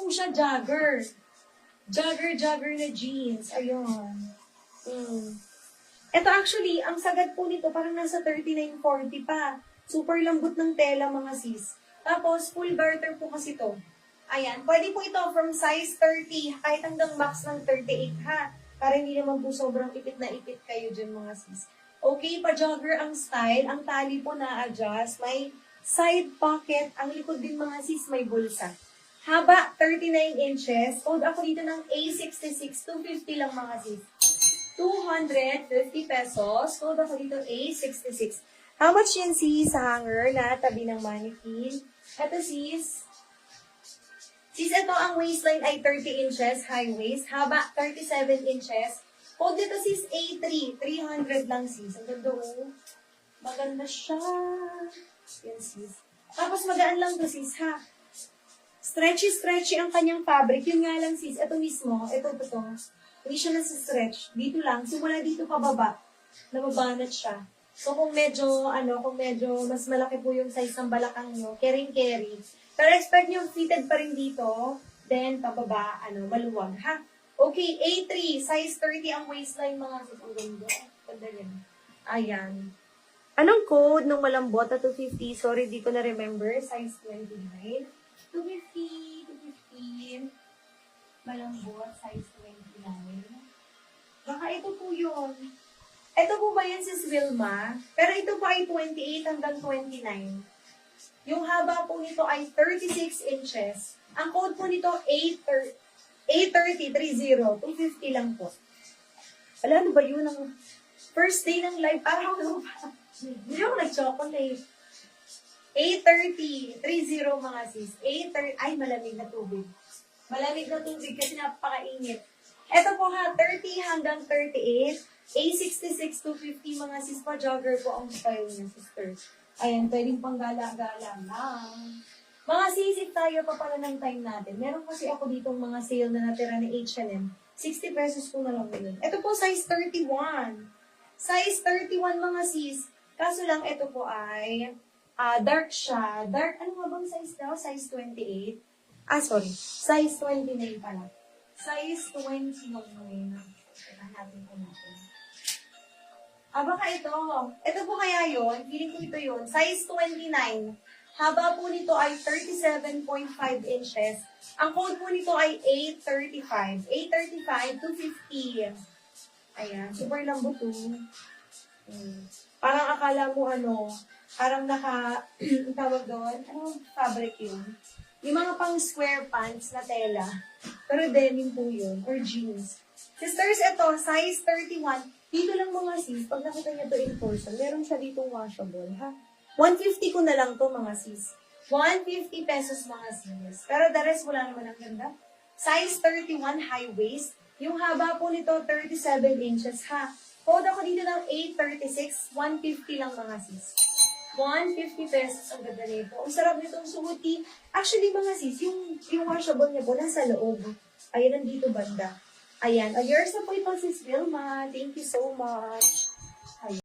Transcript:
po siya jogger. Jogger na jeans. Ayun. Ito actually, ang sagad po nito parang nasa 39-40 pa. Super lambot ng tela mga sis. Tapos, full garter po kasi to. Ayan. Pwede po ito from size 30 kahit hanggang max ng 38 ha. Para hindi naman po sobrang ipit na ipit kayo dyan mga sis. Okay, pa-jogger ang style. Ang tali po na-adjust. May side pocket. Ang likod din mga sis may bulsa. Haba, 39 inches. Code ako dito ng A66. 250 lang mga sis. 250 pesos. Code ako dito A66. How much yan sis sa hanger na tabi ng mannequin? Ito sis. Sis, ito ang waistline ay 30 inches. High waist. Haba, 37 inches. Code dito sis A3. 300 lang sis. Ang ganda oh. Maganda siya. Yan sis. Tapos magaan lang to sis ha. Stretchy ang kanyang fabric. Yun nga lang sis. Ito mismo. Ito. Hindi siya nasa-stretch. Dito lang. Simula dito pababa. Nababanat siya. So kung medyo mas malaki po yung size ng balakang nyo, carry. Pero expect nyo fitted pa rin dito. Then pababa, maluwag ha. Okay, A3. Size 30 ang waistline mga sis. Ang ganda. Ganda yan. Ayan. Anong code ng malambot na 250? Sorry, di ko na remember. Size 29. 250. Malambot, size 29. Baka ito po yun. Ito po ba yan sis Wilma? Pero ito po ay 28 hanggang 29. Yung haba po nito ay 36 inches. Ang code po nito A30, 250 lang po. Wala, ano ba yun? Ang first day ng live, parang hindi ako nag-chocolate. A30, 30 mga sis. A30, ay malamig na tubig. Malamig na tubig kasi napakainit. Ito po ha, 30 hanggang 38. A66 to 50 mga sis pa, jogger po ang style niya, sister. Ayan, pwedeng pang gala-gala lang. Mga sisip tayo pa pala ng time natin. Meron kasi ako ditong mga sale na natira ni H&M. 60 pesos po na lang yun. Ito po, size 31. Size 31 mga sis. Kaso lang, ito po ay dark siya. Dark, ano nga bang size daw? Size 28? Sorry. Size 29 pala. Size 29. Hanapin po natin. Baka ito. Ito po kaya yun. Feeling ko ito yun. Size 29. Haba po nito ay 37.5 inches. Ang code po nito ay A35. A35 to 50. Ayan. Super lambot to. Parang akala mo parang tawag doon, fabric yun. Yung mga pang square pants na tela. Pero denim po yun. Or jeans. Sisters, ito, size 31. Dito lang mga sis, pag nakita niyo to in person, meron siya ditong washable, ha? 150 ko na lang to mga sis. 150 pesos mga sis. Pero the rest, wala naman ang ganda. Size 31, high waist. Yung haba po nito, 37 inches, ha? Code ako dito ng 836, 150 lang mga sis. 150 pesos ang ganda nito. Ang sarap nitong suhuti. Actually mga sis, yung washable niya po nasa loob. Ayan, nandito banda. Ayan. Yours na po ito sis Vilma. Thank you so much.